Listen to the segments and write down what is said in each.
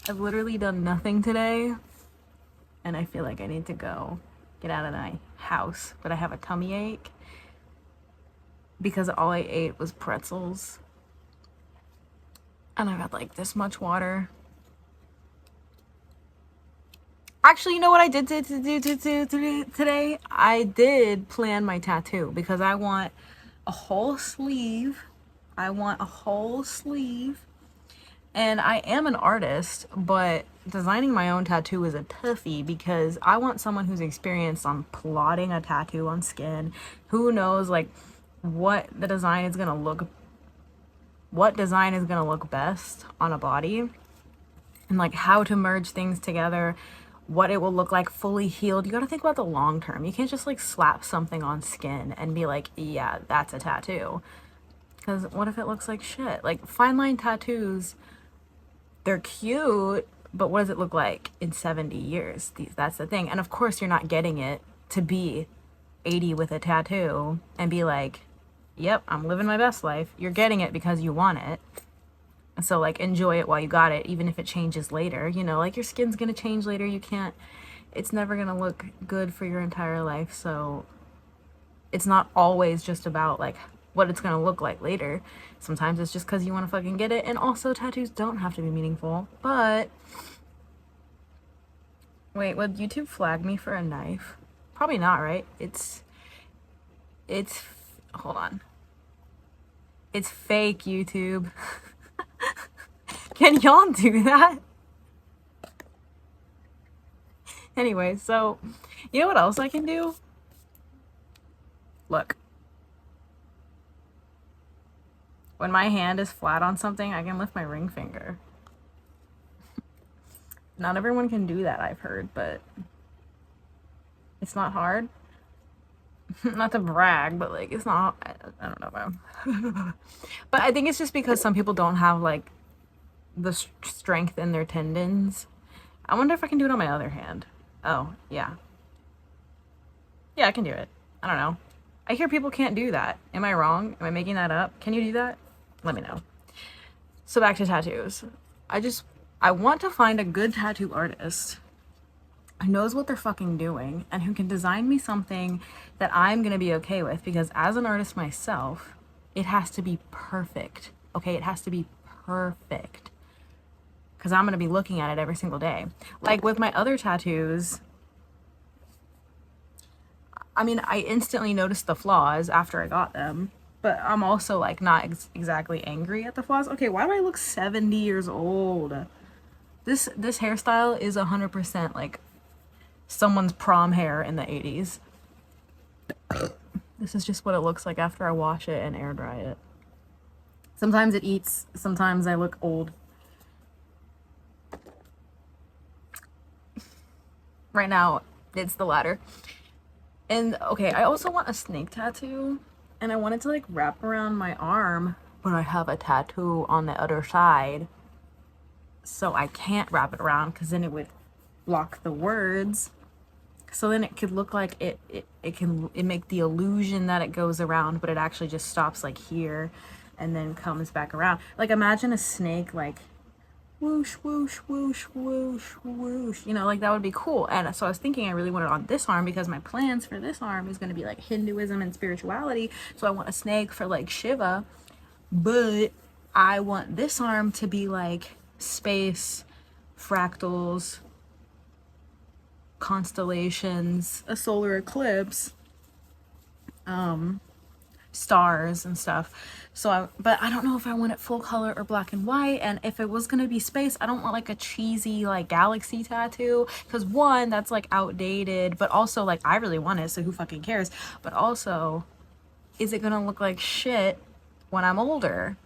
I've literally done nothing today, and I feel like I need to go get out of my house, but I have a tummy ache because all I ate was pretzels, and I've had like this much water. Actually, you know what I did today? I did plan my tattoo because I want a whole sleeve. I want a whole sleeve. And I am an artist, but designing my own tattoo is a toughie because I want someone who's experienced on plotting a tattoo on skin, who knows like what design is gonna look best on a body, and like how to merge things together, what it will look like fully healed. You got to think about the long term. You can't just like slap something on skin and be like, yeah, that's a tattoo. Because what if it looks like shit? Like fine line tattoos, they're cute, but what does it look like in 70 years? That's the thing. And of course, you're not getting it to be 80 with a tattoo and be like, yep, I'm living my best life. You're getting it because you want it. So like enjoy it while you got it, even if it changes later. You know, like your skin's gonna change later. You can't, it's never gonna look good for your entire life. So it's not always just about like what it's gonna look like later. Sometimes it's just because you want to fucking get it. And also tattoos don't have to be meaningful. But wait, would YouTube flag me for a knife? Probably not, right? It's hold on, it's fake YouTube. Can y'all do that? Anyway, so you know what else I can do? Look. When my hand is flat on something, I can lift my ring finger. Not everyone can do that, I've heard, but it's not hard. Not to brag, but like it's not, I don't know about. But I think it's just because some people don't have like the strength in their tendons. I wonder if I can do it on my other hand. Oh, yeah. Yeah, I can do it. I don't know. I hear people can't do that. Am I wrong? Am I making that up? Can you do that? Let me know. So back to tattoos. I want to find a good tattoo artist who knows what they're fucking doing and who can design me something that I'm gonna be okay with, because as an artist myself, it has to be perfect. Okay, it has to be perfect. Because I'm gonna be looking at it every single day. Like with my other tattoos, I mean, I instantly noticed the flaws after I got them, but I'm also like not exactly angry at the flaws. Okay, why do I look 70 years old? This hairstyle is 100% like someone's prom hair in the 80s. This is just what it looks like after I wash it and air dry it. Sometimes it eats, sometimes I look old. Right now, it's the latter. And okay, I also want a snake tattoo, and I want it to like wrap around my arm, but I have a tattoo on the other side, so I can't wrap it around because then it would block the words. So then it could look like it make the illusion that it goes around, but it actually just stops like here and then comes back around. Like imagine a snake like whoosh, whoosh, whoosh, whoosh, whoosh. You know, like that would be cool. And so I was thinking I really want it on this arm because my plans for this arm is going to be like Hinduism and spirituality. So I want a snake for like Shiva, but I want this arm to be like space, fractals, constellations, a solar eclipse, stars and stuff. But I don't know if I want it full color or black and white. And if it was gonna be space, I don't want like a cheesy like galaxy tattoo, because one, that's like outdated, but also like I really want it, so who fucking cares? But also, is it gonna look like shit when I'm older?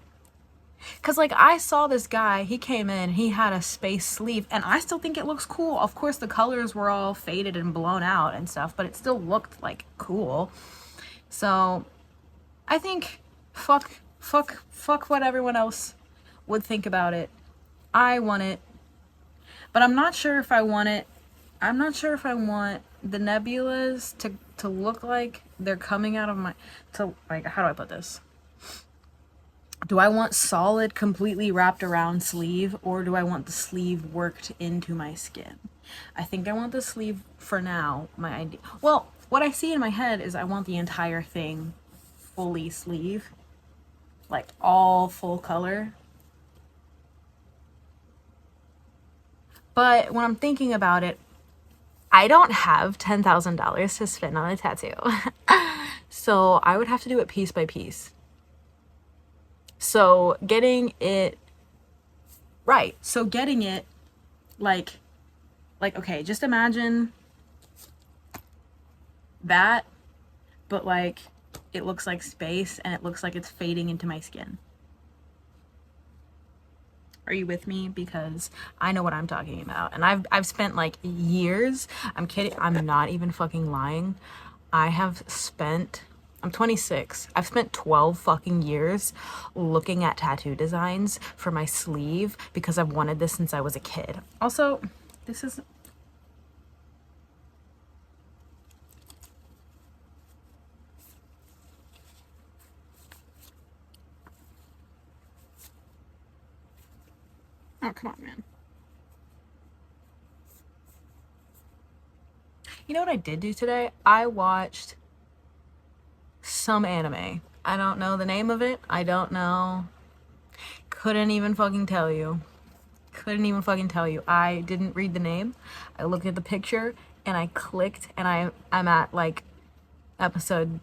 Because like I saw this guy, he came in, he had a space sleeve, and I still think it looks cool. Of course the colors were all faded and blown out and stuff, but it still looked like cool. So I think fuck what everyone else would think about it. I want it, but I'm not sure if I want it. I'm not sure if I want the nebulas to look like they're coming out of my, to like, how do I put this? Do I want solid, completely wrapped around sleeve, or do I want the sleeve worked into my skin? I think I want the sleeve for now. My idea. Well, what I see in my head is I want the entire thing fully sleeve, like all full color. But when I'm thinking about it, I don't have $10,000 to spend on a tattoo. So I would have to do it piece by piece. So getting it right. So getting it like okay, just imagine that, but like it looks like space and it looks like it's fading into my skin. Are you with me? Because I know what I'm talking about. And I've spent like years. I'm kidding. I'm not even fucking lying. I'm 26. I've spent 12 fucking years looking at tattoo designs for my sleeve because I've wanted this since I was a kid. Also, this is... Oh, come on, man. You know what I did do today? I watched some anime. I don't know the name of it. I don't know. Couldn't even fucking tell you. I didn't read the name. I looked at the picture and I clicked, and I'm at like episode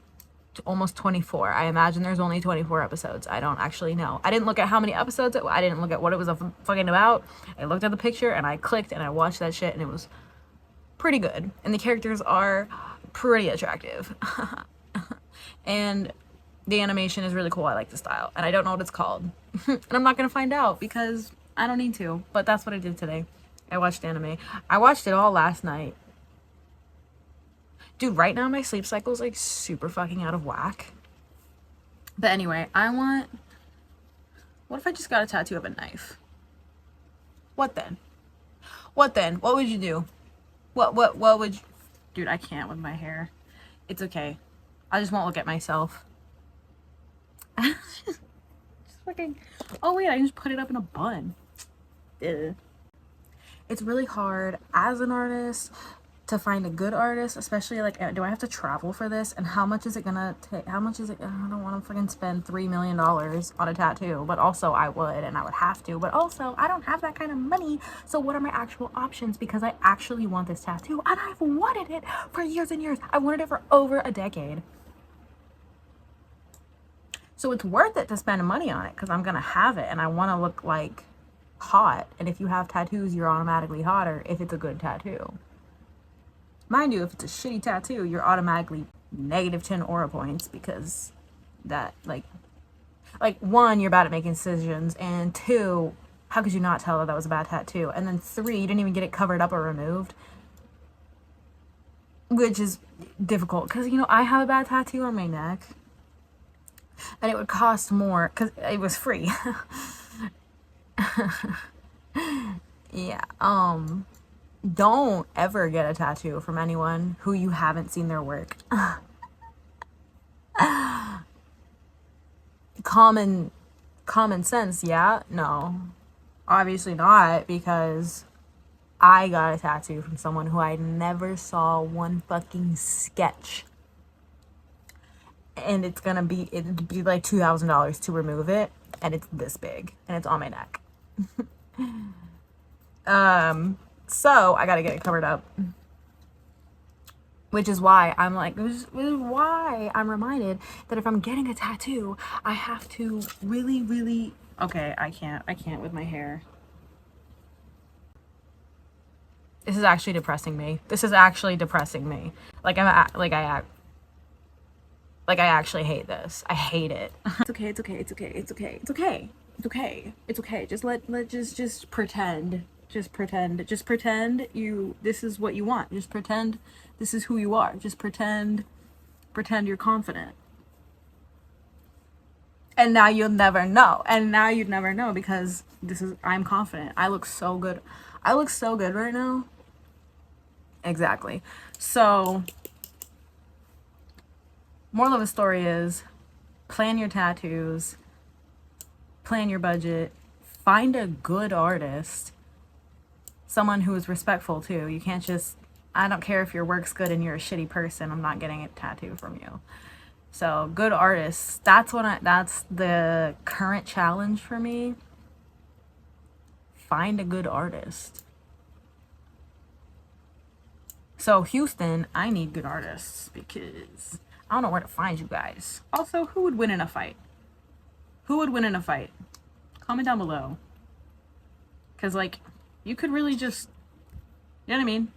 almost 24. I imagine there's only 24 episodes. I don't actually know. I didn't look at how many episodes I didn't look at what it was fucking about. I looked at the picture and I clicked and I watched that shit, and it was pretty good. And the characters are pretty attractive. And the animation is really cool. I like the style. And I don't know what it's called. And I'm not going to find out because I don't need to. But that's what I did today. I watched anime. I watched it all last night. Dude, right now my sleep cycle is like super fucking out of whack. But anyway, what if I just got a tattoo of a knife? What then? What would you do? What would you... Dude, I can't with my hair. It's okay. I just won't look at myself. Just fucking... Oh wait, I just put it up in a bun. Ugh. It's really hard as an artist to find a good artist, especially like, do I have to travel for this? And how much is it gonna take? How much is it? I don't want to fucking spend $3 million on a tattoo, but also I would, and I would have to, but also I don't have that kind of money. So what are my actual options? Because I actually want this tattoo and I've wanted it for years and years. I wanted it for over a decade. So it's worth it to spend money on it because I'm gonna have it and I want to look like hot. And if you have tattoos, you're automatically hotter if it's a good tattoo. Mind you, if it's a shitty tattoo, you're automatically negative 10 aura points because that, like one, you're bad at making decisions, and two, how could you not tell that was a bad tattoo? And then three, you didn't even get it covered up or removed, which is difficult because, you know, I have a bad tattoo on my neck and it would cost more because it was free. Yeah, don't ever get a tattoo from anyone who you haven't seen their work. Common sense, yeah? No. Obviously not, because I got a tattoo from someone who I never saw one fucking sketch. And it'd be like $2,000 to remove it, and it's this big, and it's on my neck. So I gotta get it covered up, which is why I'm like, this is why I'm reminded that if I'm getting a tattoo, I have to really, okay, I can't with my hair. This is actually depressing me. Like I actually hate this. I hate it. It's okay. Just pretend. Just pretend this is what you want. Just pretend this is who you are. Just pretend you're confident. And now you'll never know. And now you'd never know because I'm confident. I look so good right now. Exactly. So, moral of the story is, plan your tattoos. plan your budget, find a good artist, someone who is respectful too. You can't just, I don't care if your work's good and you're a shitty person, I'm not getting a tattoo from you. So good artists, that's the current challenge for me. Find a good artist. So Houston, I need good artists because I don't know where to find you guys. Also, who would win in a fight? Who would win in a fight? Comment down below. Because, like, you could really just, you know what I mean?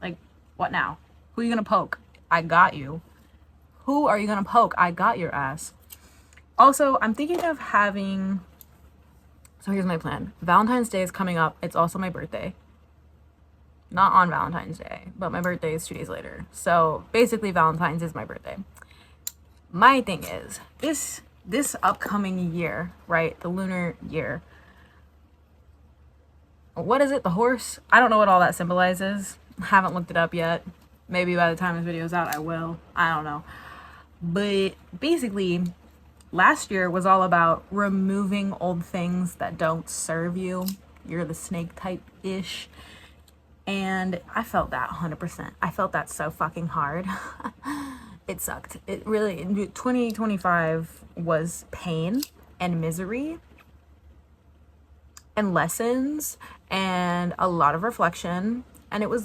Like, what now? Who are you going to poke? I got you. Who are you going to poke? I got your ass. Also, I'm thinking of having, so here's my plan. Valentine's Day is coming up. It's also my birthday. Not on Valentine's Day, but my birthday is 2 days later. So basically Valentine's is my birthday. My thing is, this upcoming year, right? The lunar year. What is it? The horse? I don't know what all that symbolizes. Haven't looked it up yet. Maybe by the time this video is out, I will. I don't know. But basically, last year was all about removing old things that don't serve you. You're the snake type-ish. And I felt that 100%. I felt that so fucking hard. It sucked. It really, 2025 was pain and misery and lessons and a lot of reflection. And it was,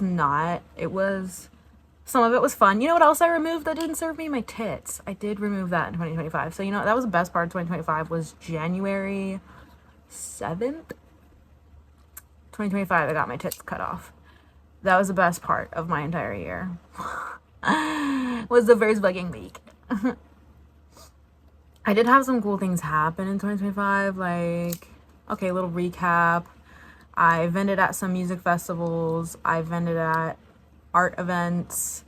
some of it was fun. You know what else I removed that didn't serve me? My tits. I did remove that in 2025. So, you know, that was the best part of 2025 was January 7th. 2025, I got my tits cut off. That was the best part of my entire year. Was the first fucking week. I did have some cool things happen in 2025. Like, okay, little recap. I vended at some music festivals. I vended at art events.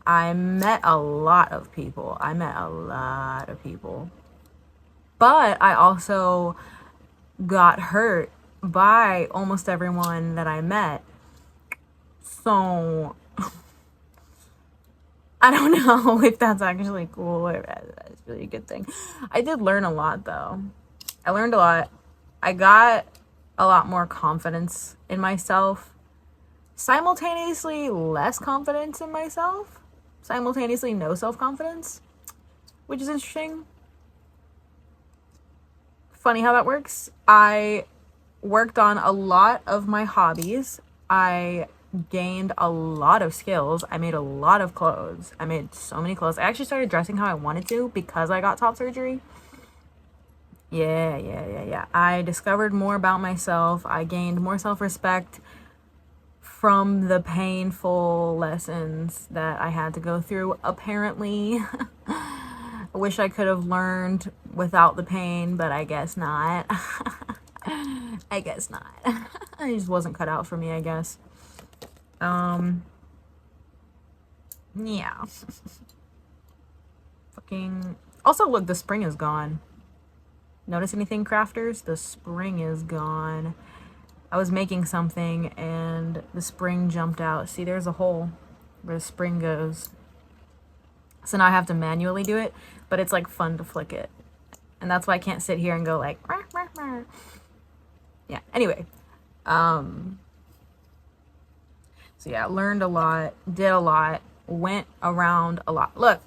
I met a lot of people. But I also got hurt by almost everyone that I met. So I don't know if that's actually cool or that's really a good thing. I did learn a lot though. I learned a lot. I got a lot more confidence in myself. Simultaneously less confidence in myself. Simultaneously no self-confidence, which is interesting. Funny how that works. I worked on a lot of my hobbies. I gained a lot of skills. I made a lot of clothes. I made so many clothes. I actually started dressing how I wanted to because I got top surgery. Yeah. I discovered more about myself. I gained more self-respect from the painful lessons that I had to go through, apparently. I wish I could have learned without the pain, but I guess not. I guess not. It just wasn't cut out for me, I guess. Yeah. Fucking. Also, look, the spring is gone. Notice anything, crafters? The spring is gone. I was making something and the spring jumped out. See, there's a hole where the spring goes. So now I have to manually do it, but it's like fun to flick it. And that's why I can't sit here and go like, rah, rah, rah. Yeah, anyway. So yeah, learned a lot, did a lot, went around a lot. Look.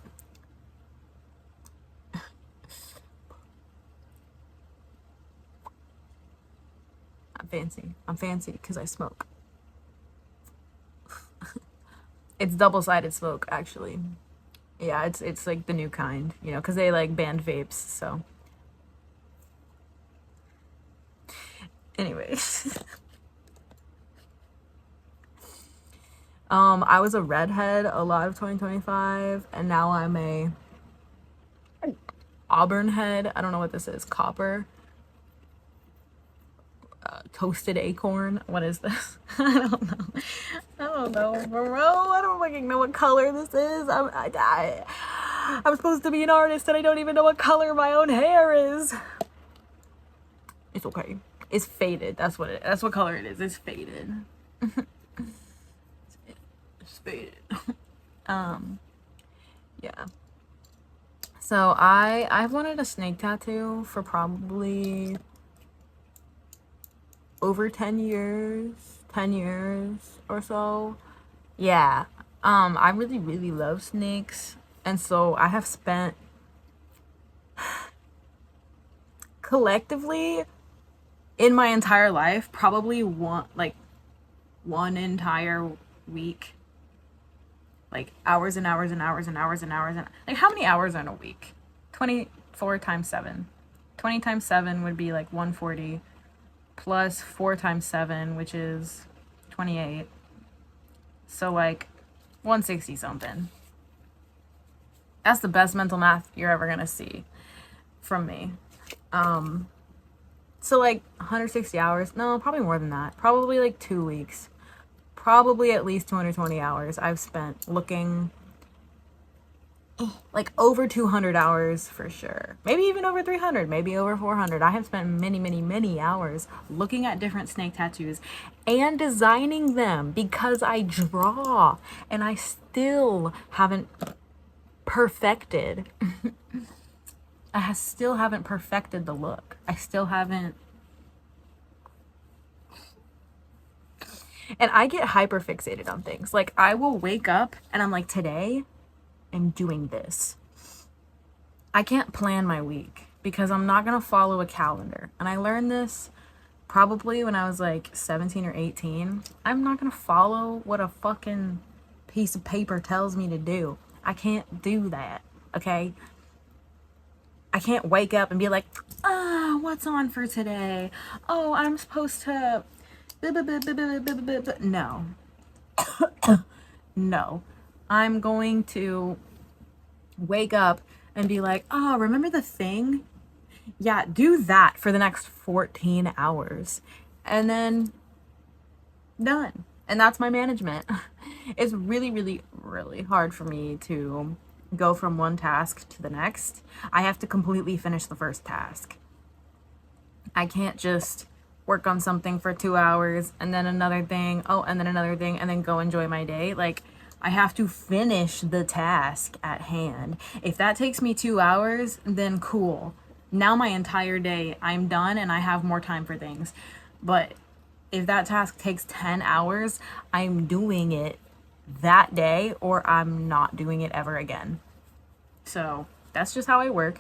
I'm fancy because I smoke. It's double-sided smoke, actually. Yeah, it's like the new kind, you know, because they like banned vapes, so. Anyways. I was a redhead a lot of 2025, and now I'm a auburn head. I don't know what this is. Copper. Toasted acorn. What is this? I don't know, bro. I don't fucking know what color this is. I'm supposed to be an artist and I don't even know what color my own hair is. It's okay. It's faded. That's what color it is. It's faded. It's faded. Yeah. So I've wanted a snake tattoo for probably over 10 years or so. Yeah. I really, really love snakes. And so I have spent collectively in my entire life probably one entire week, like hours and hours and hours and hours and hours and like how many hours in a week? 24 times 7. 20 times 7 would be like 140 plus 4 times 7, which is 28. So like 160 something. That's the best mental math you're ever gonna see from me. So like 160 hours. No, probably more than that. Probably like 2 weeks. Probably at least 220 hours I've spent looking, like over 200 hours for sure. Maybe even over 300, maybe over 400. I have spent many, many, many hours looking at different snake tattoos and designing them because I draw and I still haven't perfected. Still haven't perfected the look. I still haven't. And I get hyper fixated on things. Like I will wake up and I'm like, today I'm doing this. I can't plan my week because I'm not going to follow a calendar. And I learned this probably when I was like 17 or 18. I'm not going to follow what a fucking piece of paper tells me to do. I can't do that. Okay? I can't wake up and be like, what's on for today? Oh, I'm supposed to. No. No. I'm going to wake up and be like, oh, remember the thing? Yeah, do that for the next 14 hours. And then done. And that's my management. It's really, really, really hard for me to go from one task to the next. I have to completely finish the first task. I can't just work on something for 2 hours and then another thing, and then another thing, and then go enjoy my day. Like, I have to finish the task at hand. If that takes me 2 hours, then cool. Now my entire day, I'm done and I have more time for things. But if that task takes 10 hours, I'm doing it that day or I'm not doing it ever again. So that's just how I work.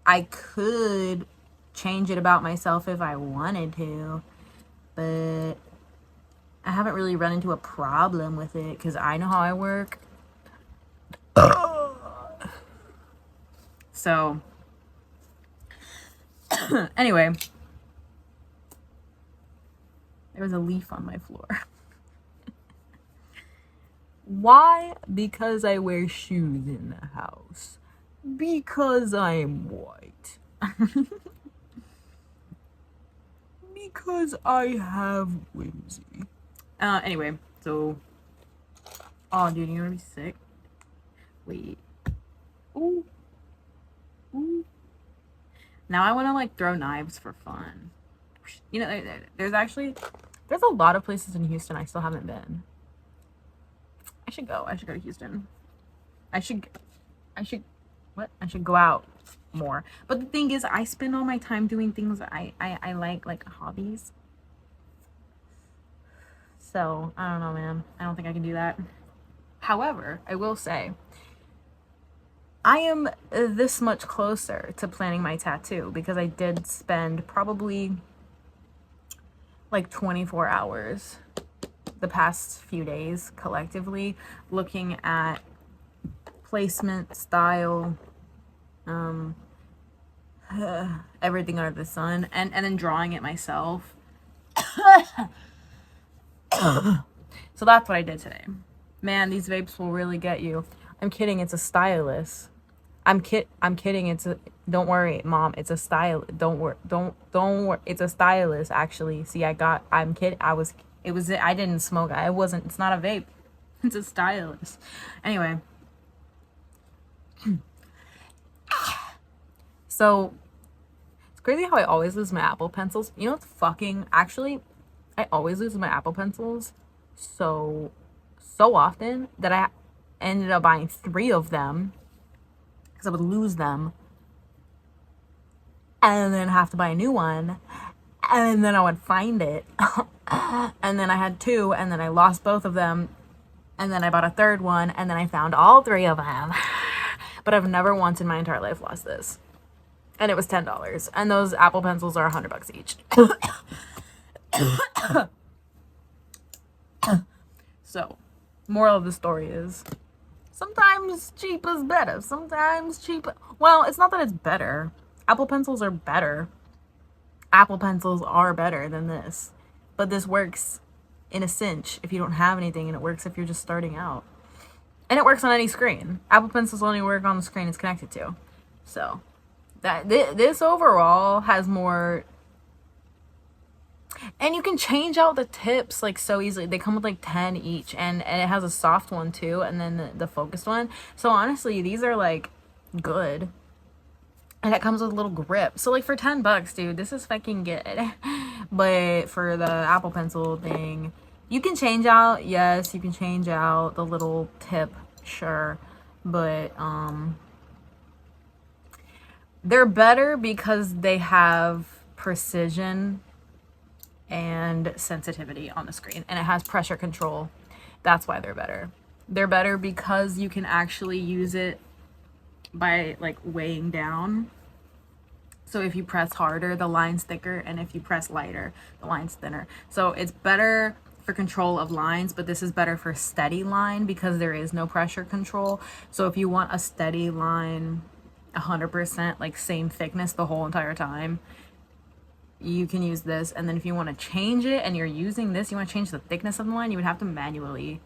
I could change it about myself if I wanted to, but I haven't really run into a problem with it because I know how I work. So anyway, there was a leaf on my floor. Why? Because I wear shoes in the house. Because I'm white. Because I have whimsy. Anyway, so. Oh, dude, you're gonna be sick. Wait. Ooh. Ooh. Now I wanna, like, throw knives for fun. You know, there's a lot of places in Houston I still haven't been. I should go to Houston. I should go out more. But the thing is, I spend all my time doing things I like hobbies. So, I don't know, man. I don't think I can do that. However, I will say, I am this much closer to planning my tattoo because I did spend probably like 24 hours the past few days collectively looking at placement, style, everything under the sun, and then drawing it myself. So that's what I did today. Man, these vapes will really get you. I'm kidding, it's a stylus. I'm kidding, don't worry, Mom, it's a style. Don't worry, it's a stylus, actually. See, I'm kidding, I didn't smoke, it's not a vape. It's a stylus. Anyway. So, it's crazy how I always lose my Apple pencils. You know what's actually, I always lose my Apple pencils so often that I ended up buying 3 of them because I would lose them and then have to buy a new one, and then I would find it and then I had two, and then I lost both of them, and then I bought a third one, and then I found all three of them. But I've never once in my entire life lost this, and it was $10, and those Apple pencils are $100 each. So moral of the story is, sometimes cheap is better. Sometimes cheap, well, it's not that it's better. Apple pencils are better. Apple pencils are better than this. But this works in a cinch if you don't have anything, and it works if you're just starting out. And it works on any screen. Apple pencils only work on the screen it's connected to. So that this overall has more, and you can change out the tips like so easily. They come with like 10 each, and it has a soft one too, and then the focused one. So honestly, these are like good. And it comes with a little grip. So like for $10, dude, this is fucking good. But for the Apple Pencil thing, you can change out, yes, you can change out the little tip, sure. But they're better because they have precision and sensitivity on the screen, and it has pressure control. That's why they're better. They're better because you can actually use it by like weighing down. So if you press harder, the line's thicker, and if you press lighter, the line's thinner. So it's better for control of lines, but this is better for steady line because there is no pressure control. So if you want a steady line 100%, like same thickness the whole entire time, you can use this. And then if you want to change it and you're using this, you want to change the thickness of the line, you would have to manually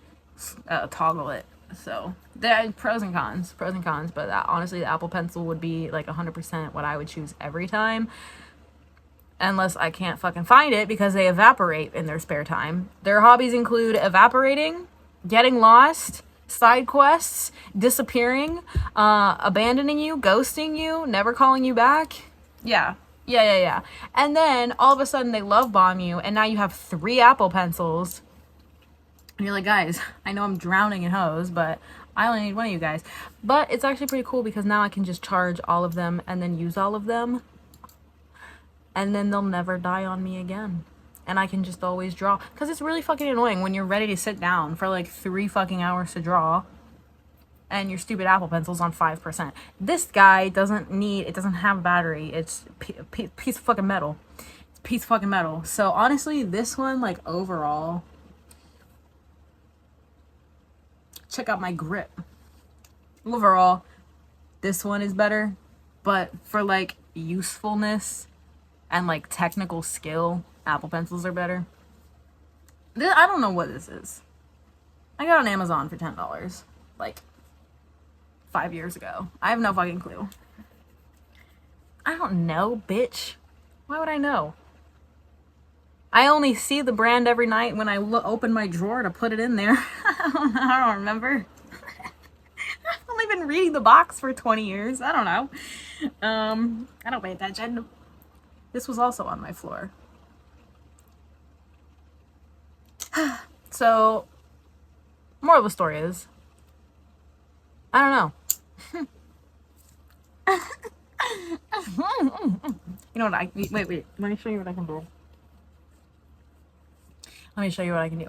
toggle it. So there are pros and cons, but honestly, the Apple Pencil would be like 100% what I would choose every time, unless I can't fucking find it, because they evaporate in their spare time. Their hobbies include evaporating, getting lost, side quests, disappearing, abandoning you, ghosting you, never calling you back. Yeah. And then all of a sudden they love bomb you, and now you have 3 Apple Pencils. And you're like, guys, I know I'm drowning in hoes, but I only need one of you guys. But it's actually pretty cool because now I can just charge all of them and then use all of them. And then they'll never die on me again. And I can just always draw. Because it's really fucking annoying when you're ready to sit down for like 3 fucking hours to draw, and your stupid Apple Pencil's on 5%. This guy doesn't have a battery. It's a piece of fucking metal. It's a piece of fucking metal. So honestly, this one, like overall, check out my grip. Overall, this one is better, but for like usefulness and like technical skill, Apple Pencils are better. I don't know what this is. I got it on Amazon for $10 like 5 years ago. I have no fucking clue. I don't know, bitch. Why would I know? I only see the brand every night when I open my drawer to put it in there. I don't remember. I've only been reading the box for 20 years. I don't know. I don't pay attention. This was also on my floor. So, moral of the story is, I don't know. You know what? Wait. Let me show you what I can do. Let me show you what I can do.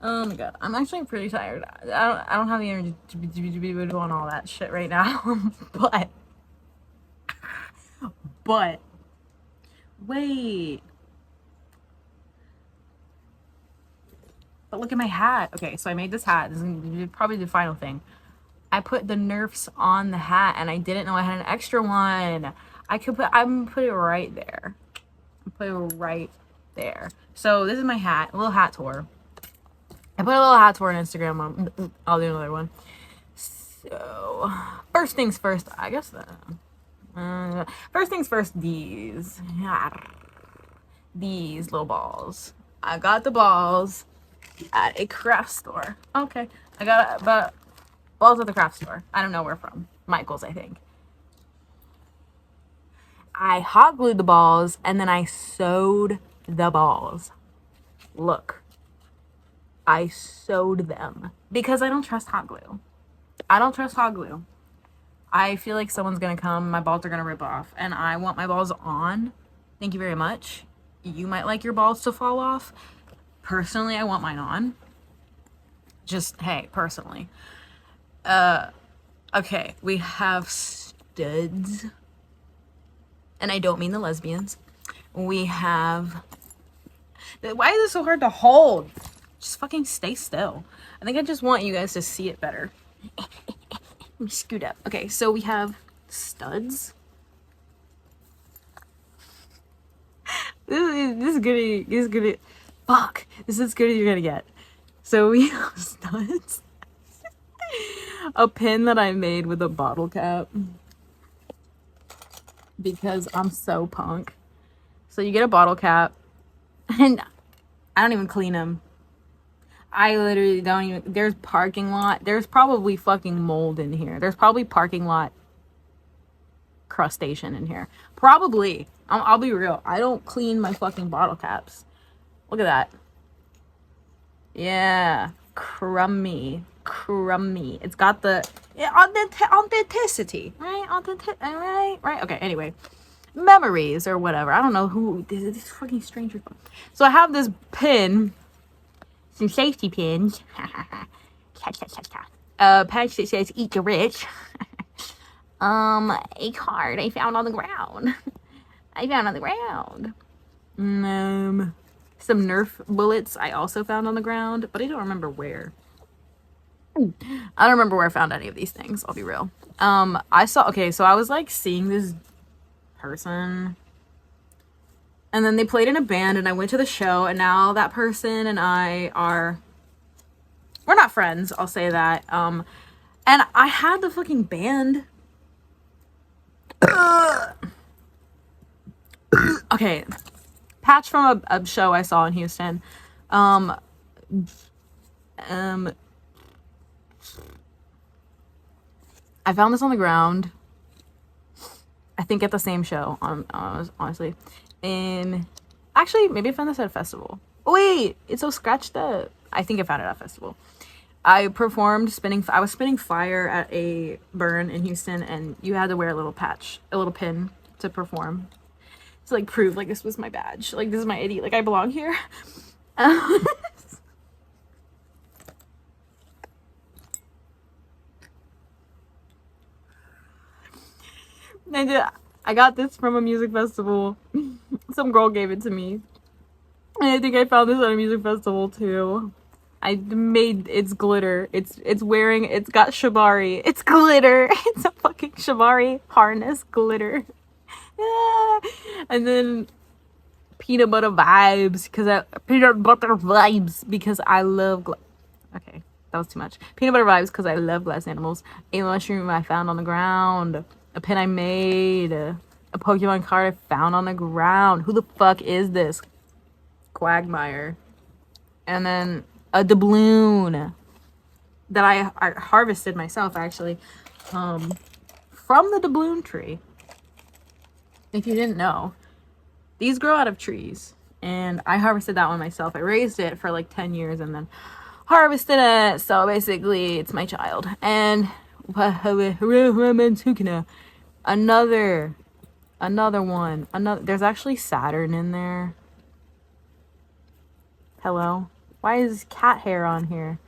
Oh my god, I'm actually pretty tired. I don't have the energy to be doing all that shit right now. But wait. But look at my hat. Okay, so I made this hat. This is probably the final thing. I put the Nerfs on the hat, and I didn't know I had an extra one. I'm gonna put it right there. Put it right there. So this is my hat, a little hat tour. I put a little hat tour on Instagram. I'll do another one. So first things first, I guess. First things first, these little balls. I got the balls at a craft store. Okay, I got but balls at the craft store. I don't know where from. Michael's, I think. I hot glued the balls and then I sewed the balls. Look, I sewed them because I don't trust hot glue. I don't trust hot glue. I feel like someone's gonna come, my balls are gonna rip off, and I want my balls on. Thank you very much. You might like your balls to fall off. Personally, I want mine on. Just, hey, personally. Okay, we have studs. And I don't mean the lesbians. We have... Why is it so hard to hold? Just fucking stay still. I think I just want you guys to see it better. Let me scoot up. Okay, so we have studs. This is good. Fuck. This is as good as you're gonna get. So we have studs. A pin that I made with a bottle cap. Because I'm so punk. So you get a bottle cap. And I don't even clean them. I literally don't even... There's parking lot. There's probably fucking mold in here. There's probably parking lot crustacean in here. Probably. I'll be real. I don't clean my fucking bottle caps. Look at that. Yeah. Crummy. It's got the authenticity. Right? Right? Okay, anyway. Memories or whatever. I don't know who... This fucking stranger... So I have this pin... Some safety pins. A patch that says "Eat the Rich." A card I found on the ground. Some Nerf bullets I also found on the ground, but I don't remember where. I don't remember where I found any of these things. I'll be real. So I was like seeing this person. And then they played in a band and I went to the show and now that person and I we're not friends, I'll say that. And I had the fucking band. Okay. Patch from a show I saw in Houston. I found this on the ground. I think at the same show, honestly. And actually, maybe I found this at a festival. Oh, wait, it's so scratched up. I think I found it at a festival. I performed I was spinning fire at a burn in Houston, and you had to wear a little pin to perform. To like prove like this was my badge. Like this is my ID. Like I belong here. I got this from a music festival. Some girl gave it to me. And I think I found this at a music festival too. It's glitter. It's got shibari. It's glitter. It's a fucking shibari harness glitter. Yeah. And then peanut butter vibes because I love okay, that was too much. Peanut butter vibes because I love glass animals. A mushroom I found on the ground. A pin I made. A Pokemon card I found on the ground. Who the fuck is this? Quagmire. And then a doubloon that I harvested myself, actually, from the doubloon tree. If you didn't know, these grow out of trees. And I harvested that one myself. I raised it for like 10 years and then harvested it. So basically, it's my child. And another one. There's actually Saturn in there. Hello? Why is cat hair on here?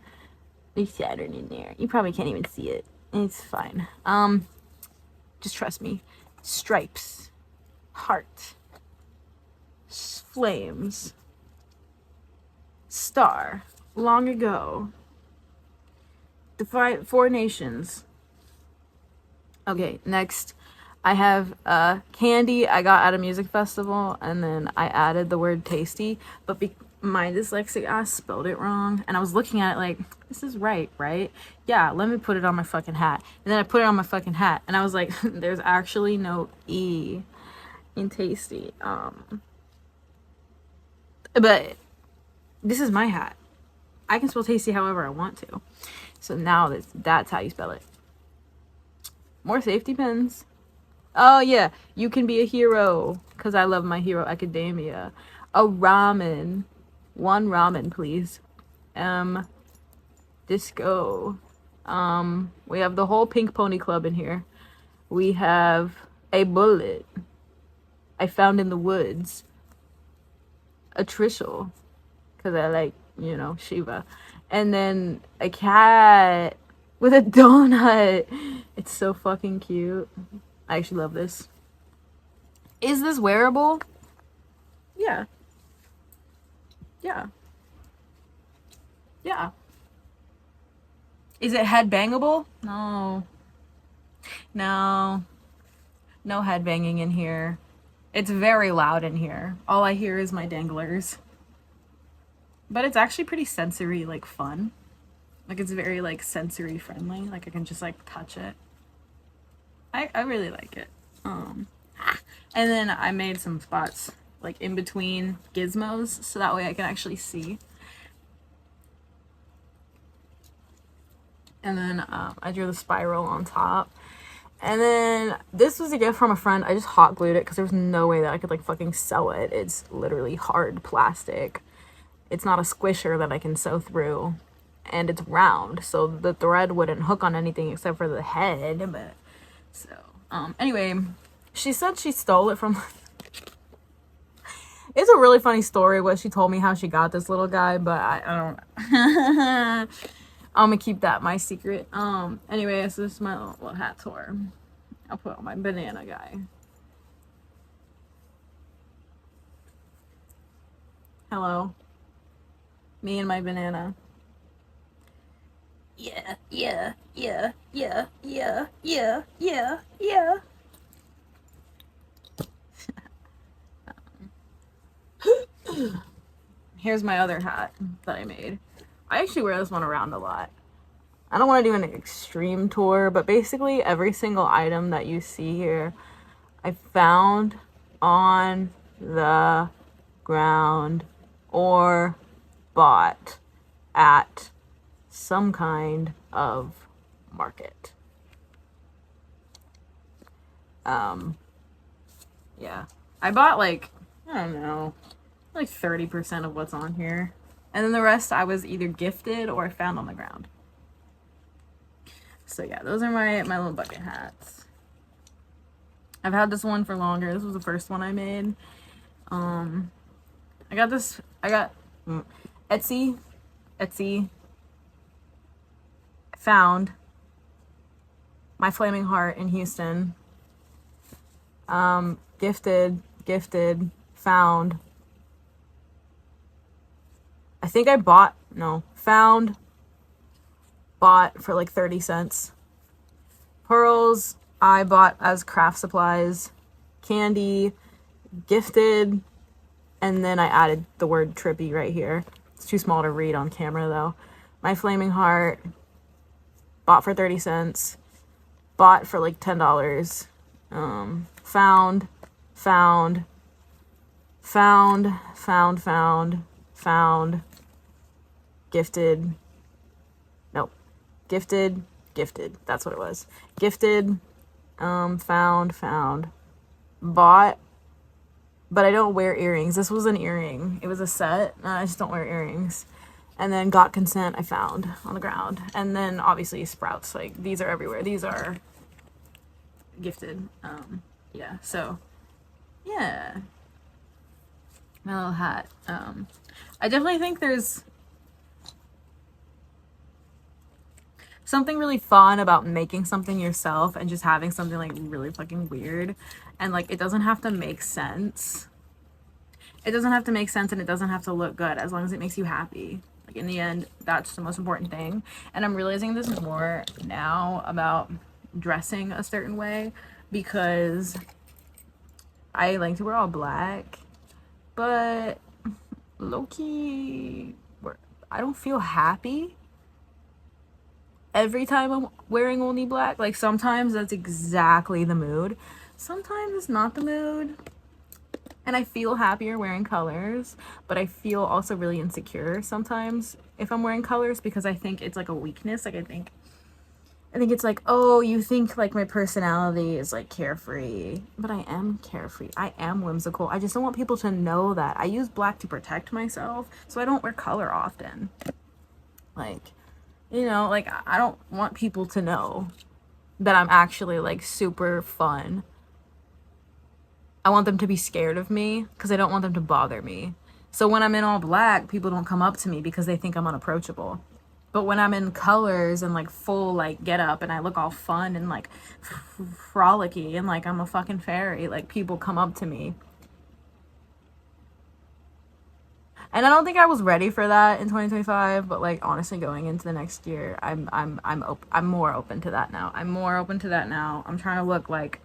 There's Saturn in there. You probably can't even see it. It's fine. Just trust me. Stripes. Heart. Flames. Star. Long ago. Divide 4 nations. Okay, next. I have candy I got at a music festival, and then I added the word tasty, but my dyslexic ass spelled it wrong, and I was looking at it like, this is right? Yeah, let me put it on my fucking hat. And then I put it on my fucking hat, and I was like, there's actually no E in tasty. But this is my hat. I can spell tasty however I want to. So now that's how you spell it. More safety pins. Oh yeah, you can be a hero because I love My Hero Academia. A ramen, one ramen, please. Disco. We have the whole Pink Pony Club in here. We have a bullet I found in the woods. A Trishul, because I like, you know, Shiva. And then a cat with a donut. It's so fucking cute. I actually love this. Is this wearable? Yeah. Yeah. Yeah. Is it headbangable? No. No. No headbanging in here. It's very loud in here. All I hear is my danglers. But it's actually pretty sensory, like, fun. Like, it's very, like, sensory friendly. Like, I can just, like, touch it. I really like it. And then I made some spots, like, in between gizmos, so that way I can actually see. And then I drew the spiral on top. And then this was a gift from a friend. I just hot glued it because there was no way that I could, like, fucking sew it. It's literally hard plastic. It's not a squisher that I can sew through. And it's round, so the thread wouldn't hook on anything except for the head. But so anyway, she said she stole it from it's a really funny story what she told me how she got this little guy, but I don't I'm gonna keep that my secret. Anyway, so this is my little hat tour. I'll put on my banana guy. Hello, me and my banana. Yeah, yeah, yeah, yeah, yeah, yeah, yeah, yeah. Here's my other hat that I made. I actually wear this one around a lot. I don't want to do an extreme tour, but basically every single item that you see here, I found on the ground or bought at some kind of market. Yeah. I bought like, I don't know, like 30% of what's on here. And then the rest I was either gifted or I found on the ground. So yeah, those are my little bucket hats. I've had this one for longer. This was the first one I made. I got Etsy found my flaming heart in Houston. Gifted, found. I think I bought for like 30 cents. Pearls I bought as craft supplies. Candy, gifted, and then I added the word trippy right here. It's too small to read on camera though. My flaming heart, bought for 30 cents. Bought for like $10. Found, gifted. Nope. Gifted. That's what it was. Gifted, found. Bought, but I don't wear earrings. This was an earring. It was a set. I just don't wear earrings. And then got consent, I found on the ground. And then obviously sprouts. Like, these are everywhere. These are gifted. Yeah, so, yeah. My little hat. I definitely think there's something really fun about making something yourself and just having something like really fucking weird. And like, it doesn't have to make sense. It doesn't have to make sense and it doesn't have to look good as long as it makes you happy. Like, in the end, that's the most important thing. And I'm realizing this more now about dressing a certain way because I like to wear all black, but low-key, I don't feel happy every time I'm wearing only black. Like, sometimes that's exactly the mood. Sometimes it's not the mood. And I feel happier wearing colors, but I feel also really insecure sometimes if I'm wearing colors because I think it's like a weakness. Like, I think I think it's like, oh, you think like my personality is like carefree, but I am carefree. I am whimsical. I just don't want people to know that. I use black to protect myself, so I don't wear color often. Like, you know, like I don't want people to know that I'm actually like super fun. I want them to be scared of me because I don't want them to bother me. So when I'm in all black, people don't come up to me because they think I'm unapproachable. But when I'm in colors and like full like get up and I look all fun and like frolicky and like I'm a fucking fairy, like people come up to me. And I don't think I was ready for that in 2025, but like honestly going into the next year, I'm more open to that now. I'm more open to that now. I'm trying to look like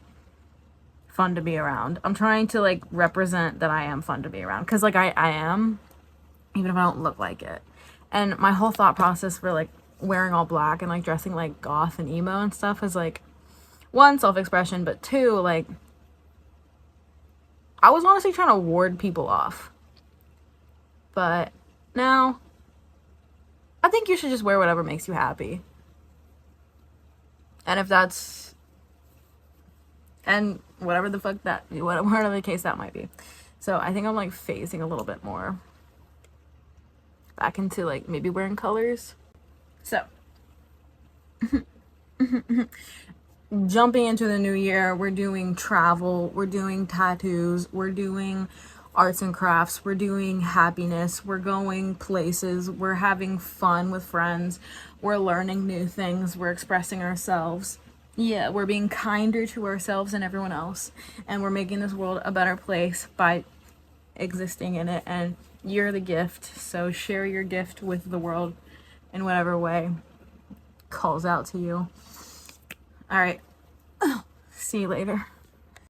fun to be around. I'm trying to like represent that I am fun to be around cuz like I am, even if I don't look like it. And my whole thought process for like wearing all black and like dressing like goth and emo and stuff is like, one, self-expression, but two, like I was honestly trying to ward people off. But now I think you should just wear whatever makes you happy. And if that's, and whatever the fuck that, whatever the case that might be. So I think I'm like phasing a little bit more back into like maybe wearing colors. So jumping into the new year, we're doing travel, we're doing tattoos, we're doing arts and crafts, we're doing happiness, we're going places, we're having fun with friends, we're learning new things, we're expressing ourselves. Yeah, we're being kinder to ourselves and everyone else, and we're making this world a better place by existing in it. And you're the gift, so share your gift with the world in whatever way calls out to you. All right, see you later.